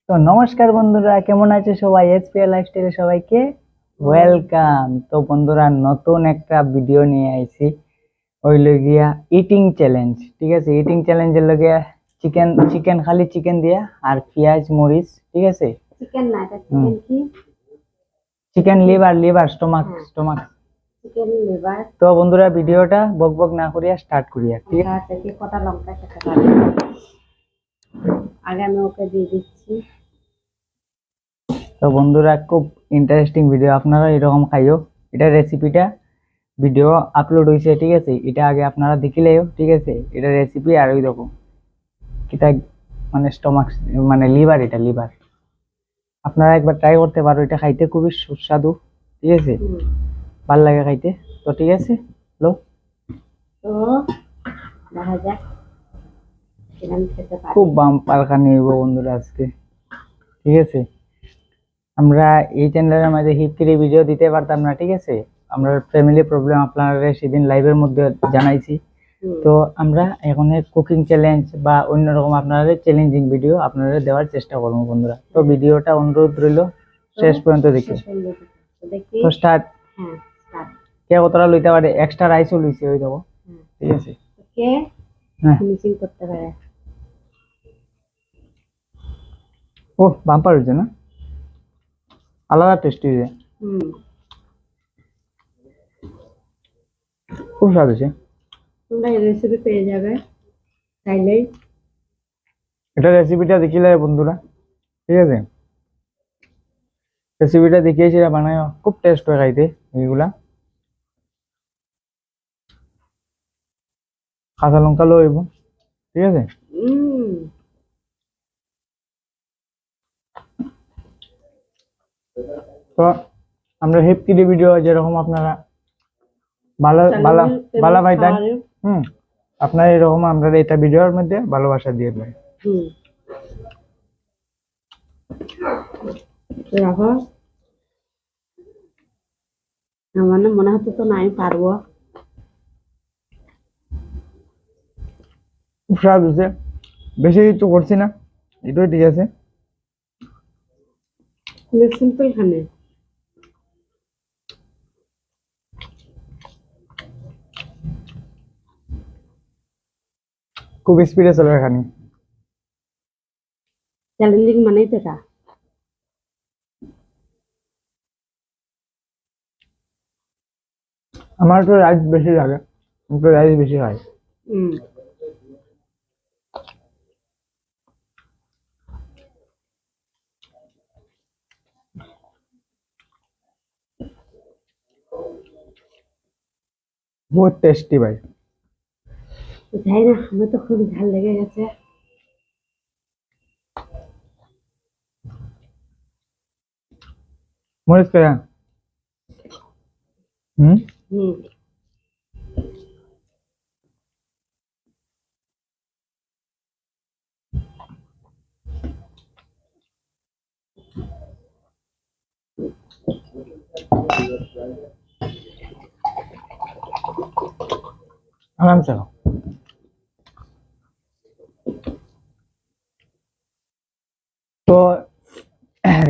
তো নমস্কার বন্ধুরা, কেমন আছে সবাই? এসপিএল লাইফস্টাইলে সবাইকে ওয়েলকাম। তো বন্ধুরা, নতুন একটা ভিডিও নিয়ে আইছি, হইল গিয়া ইটিং চ্যালেঞ্জ। ঠিক আছে, ইটিং চ্যালেঞ্জের লগে চিকেন চিকেন খালি চিকেন দিয়া আর পেঁয়াজ মরিচ। ঠিক আছে, চিকেন না, এটা চিকেন কি? Chicken liver, liver stomach stomach chicken liver. তো বন্ধুরা, ভিডিওটা বক বক না করিয়া স্টার্ট করিয়া। ঠিক আছে, আচ্ছা, কি কটা লঙ্কা খেতে পারে? আগে আমি ওকে দিয়ে দিচ্ছি। তো বন্ধুরা, খুব ইন্টারেস্টিং ভিডিও, আপনারা এরকম খাইও। এটা রেসিপিটা ভিডিও আপলোড হয়েছে। ঠিক আছে, এটা আগে আপনারা দেখিলেও। ঠিক আছে, এটা রেসিপি আর ওই রকম এটা মানে স্টমাক মানে লিভার, এটা লিভার। আপনারা একবার ট্রাই করতে পারো, এটা খাইতে খুবই সুস্বাদু। ঠিক আছে, ভাল লাগে খাইতে। তো ঠিক আছে, লো তো দেখা যাক কিরকম খেতে পারি। খুব বাম্পার খানি হইব বন্ধুরা আজকে। ঠিক আছে, আমরা এই চ্যানেলের মাঝে হিপকিরি ভিডিও দিতে পারতাম না। ঠিক আছে, আমরা ফ্যামিলি প্রবলেম আপনারা সেদিন লাইভের মধ্যে জানাইছি। তো আমরা এখন কুকিং চ্যালেঞ্জ বা অন্যরকম আপনাদের চ্যালেঞ্জিং ভিডিও আপনাদের দেওয়ার চেষ্টা করবো বন্ধুরা। তো ভিডিওটা অনুরোধ রইল শেষ পর্যন্ত দেখি। তো স্টার্ট। হ্যাঁ, স্টার্ট। কে কতটা লইতে পারে? এক্সট্রা রাইসও লইছে, ওই দেখো। ঠিক আছে, কে হ্যাঁ। ফিনিশিং করতে পারে? ও বাম্পার হয়েছে না, আলাদা টেস্টি হয়েছে, খুব স্বাদ হয়েছে। তোমরা এই রেসিপি পেয়ে যাবে চাইলেই। এটা রেসিপিটা দেখিলে বন্ধুরা। ঠিক আছে, রেসিপিটা দেখিয়েছি, বানায় খুব টেস্ট হয় খাইতে এইগুলা। কাঁচা লঙ্কা লইব। ঠিক আছে, তো আমরা হেপকিরি ভিডিও যেরকম আপনারা ভালো ভালো ভালো পাইতেন, আপনারা এরকম আমরা এটা ভিডিওর মধ্যে ভালোবাসা দিয়ে দেবেন। রাখো। আমার না মনে হচ্ছে তো না আমি পারবো। খুব স্বাদ হয়েছে, বেশি কিছু করছি না, এটাই ঠিক আছে। সিম্পল খানে খুব স্পিডে চলে এখানে। চ্যালেঞ্জিং মানেই তো এটা। আমার তো রাইস বেশি লাগে, আমি তো রাইস বেশি খাই। বহুত টেস্টি ভাই। যাই না, আমার তো খুব ঝাল লেগে গেছে। মরিচ করে হুম আরামসে খাও। তো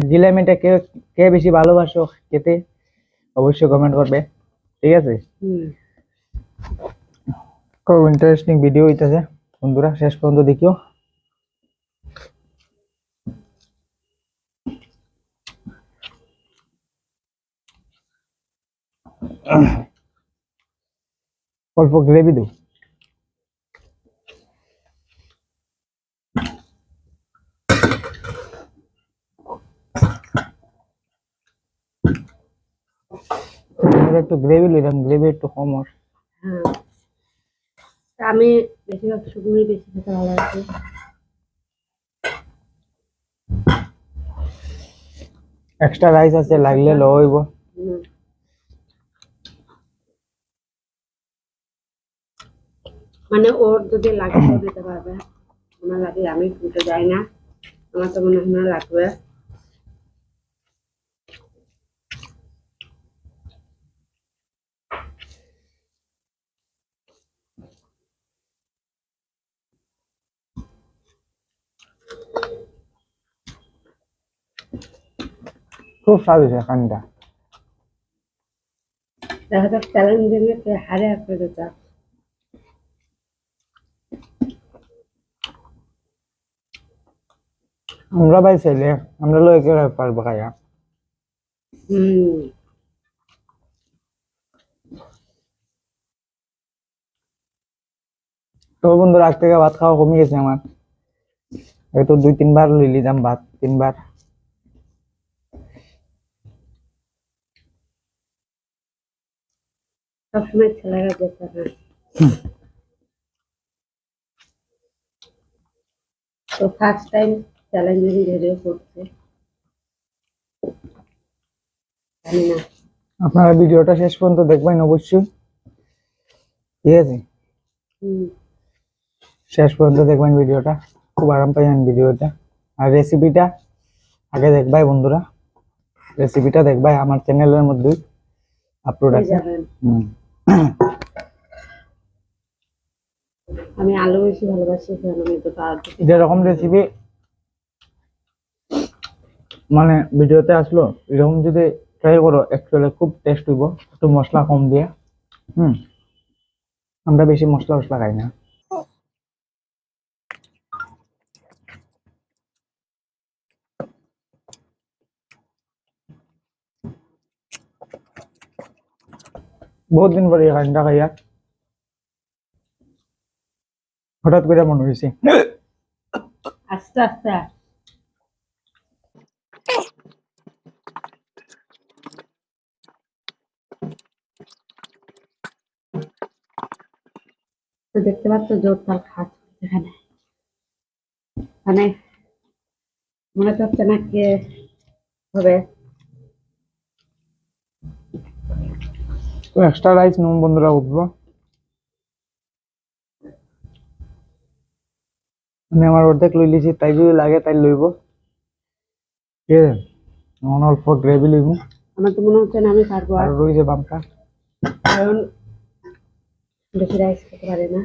জিলাপিটা কে কে বেশি ভালোবাসো খেতে, অবশ্যই কমেন্ট করবে। ঠিক আছে, খুব ইন্টারেস্টিং ভিডিও হইতেছে বন্ধুরা, শেষ পর্যন্ত দেখিও। অল্প গ্রেভি দেব। একটু গ্রেভি লইলাম, গ্রেভি একটু কম হয়। আমি বেশিরভাগ শুকনোই বেশি খেতে ভালো লাগে। এক্সট্রা রাইস আছে, লাগলে লইব। মানে ওর যদি লাগে ও দিতে পারবে, আমার লাগে আমি শুনতে যাই না, আমার তো মনে হয় না লাগবে। খুব স্বাদ হয়েছে কানিটা। দেখা যাক চ্যালেঞ্জিং কে হারে আসবে যেটা। আমরা ভাই ছেলে, আমরা লয়ে কে পারবো খাইয়া। হুম। তো বন্ধুরা আজ থেকে ভাত খাওয়া কমে গেছে আমার। আগে তো 2-3 বার লই লিতাম ভাত, 3 বার। সবসময় ছেলেরা যেতে না। তো ফার্স্ট টাইম চ্যালেঞ্জিং ভিডিও করছে, জানি না। আপনারা ভিডিওটা শেষ পর্যন্ত দেখবেন অবশ্যই, ঠিক আছে? হুম। শেষ পর্যন্ত দেখবেন ভিডিওটা, খুব আরাম পাইবেন ভিডিওটা। আর রেসিপিটা আগে দেখবাই বন্ধুরা, রেসিপিটা দেখবাই আমার চ্যানেলের মধ্যে আপলোড পেয়ে আছে। যাবেন। আমি আলু বেশি ভালোবাসি, কারণ আমি তো তার যেরকম রেসিপি মানে ভিডিওতে আসলো, এরকম যদি ট্রাই করো অ্যাকচুয়ালি খুব টেস্ট হইব। একটু মশলা কম দিয়ে। আমরা বেশি মশলা মশলা খাই না। বহুত দিন পরে এই খাইটা খাইয়া হঠাৎ করে মনে হয়েছে। আস্তে আস্তে। তো দেখতে পাচ্ছ জোর তাল খাচ্ছে এখানে, মানে মনে হচ্ছে না কে হবে। তো এক্সট্রা রাইস নুন বন্ধুরা উঠবো। আমি আমার অর্ধেক লই লিছি, তাই যদি লাগে তাই লইব, ঠিক আছে? এখন অল্প গ্রেভি লইব। আমার তো মনে হচ্ছে না আমি পারবো, আর রয়েছে বামটা। কারণ বেশি রাইস খেতে পারি না।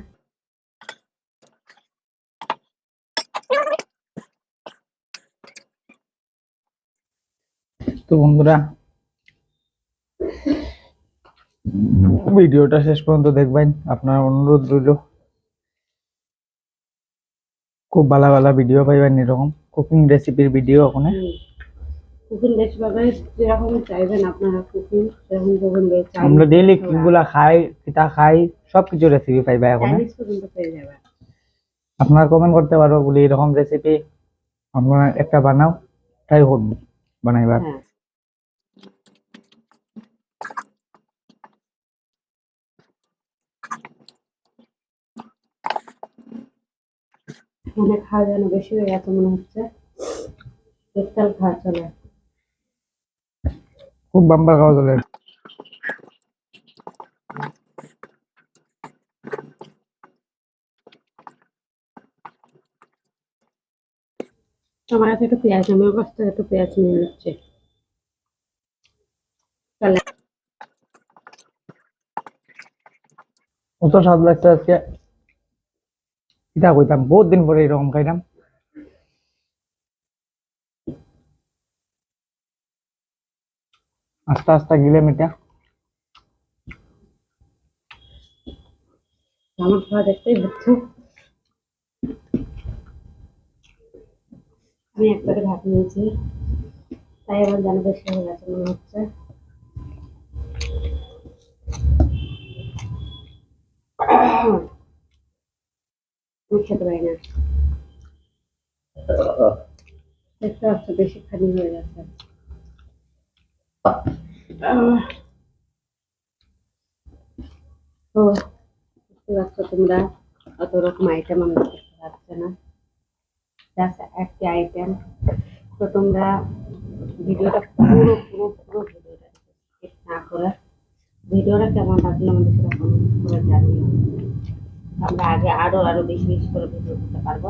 তো বন্ধুরা ভিডিওটা শেষ পর্যন্ত দেখবেন, আপনার অনুরোধ রইল। খুব ভালো ভালো ভিডিও পাইবেন এরকম কুকিং রেসিপির ভিডিও ওখানে। কুকিং বেশি ভাবে যেরকম চাইবেন আপনারা কুকিং, সেরকম কুকিং বেশ আমরা ডেইলি কিগুলা খাই, কিটা খাই, সবকিছু রেসিপি পাইবা ওখানে। চাইনিজ পর্যন্ত পেয়ে যাবেন। আপনারা কমেন্ট করতে পারো বলি এরকম রেসিপি আমরা একটা বানাও, ট্রাই করব বানাইবার। হ্যাঁ। মানে খাওয়া যেন বেশি হয়ে গেছে মনে হচ্ছে, পেটটাল খাওয়া চলে। খুব বাম্পার খাওয়া চলে। আমার কাছে একটু পেঁয়াজ, আমার কাছ থেকে একটু পেঁয়াজ নিয়ে নিচ্ছে। চলে। অত স্বাদ লাগছে আজকে, কিটা কইতাম, বহুত দিন পরে এরকম খাইলাম। আস্তে আস্তে গিলে মিটা। আমার খাওয়া দেখতেই হচ্ছে। আমি এক প্লেটে ভাত নিয়েছি, তাই আমার যেন বেশি হয়ে গেছে মনে হচ্ছে। আমি খেতে পারি না, দেখতে পাচ্ছ বেশি খালি হয়ে গেছে। তো বুঝতে পারছো তোমরা, অত রকম আইটেম আমরা করতে পারছি না, জাস্ট একটি আইটেম। তো তোমরা ভিডিওটা পুরো পুরো পুরো ভিডিওটা স্কিপ না করে ভিডিওটা কেমন লাগলো আমাদের সেটা কমেন্ট করে জানিও। আমরা আগে আরো আরো বেশি বেশি করে ভিডিও করতে পারবো।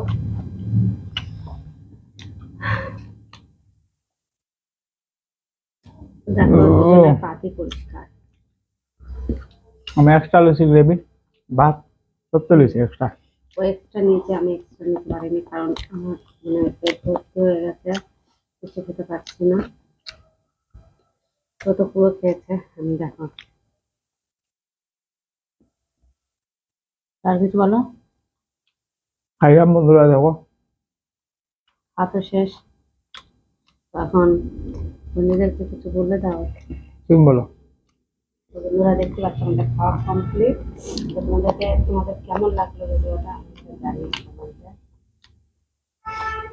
দেখো দুজনের পাতি পরিষ্কার। আমি এক্সট্রা লইছি গ্রেভি, ভাত সব তো লইছি এক্সট্রা। ও এক্সট্রা নিয়েছে, আমি এক্সট্রা নিতে পারিনি, কারণ আমার মানে পেট ভর্তি হয়ে গেছে, কিছু খেতে পারছি না। তো তো পুরো খেয়েছে, আমি দেখো। আর কিছু বলো? খাইলাম বন্ধুরা, দেখো। খাওয়া তো শেষ, তো এখন বন্ধুদেরকে কিছু বলে দাও। তুমি বলো। তো বন্ধুরা দেখতে পাচ্ছ আমাদের খাওয়া কমপ্লিট। তো তোমাদের কেমন লাগলো ভিডিওটা আমাকে জানিও কমেন্টে।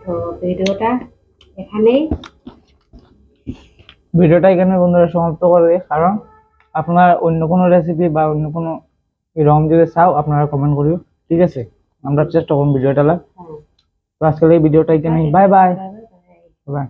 তো ভিডিওটা এখানেই এখানে বন্ধুরা সমাপ্ত করে, কারণ আপনারা অন্য কোনো রেসিপি বা অন্য কোনো রকম যদি চাও আপনারা কমেন্ট করিও, ঠিক আছে? আমরা চেষ্টা করব ভিডিওটা। হ্যাঁ, তো আজকের এই ভিডিওটা এখানে, bye bye. Bye bye. By.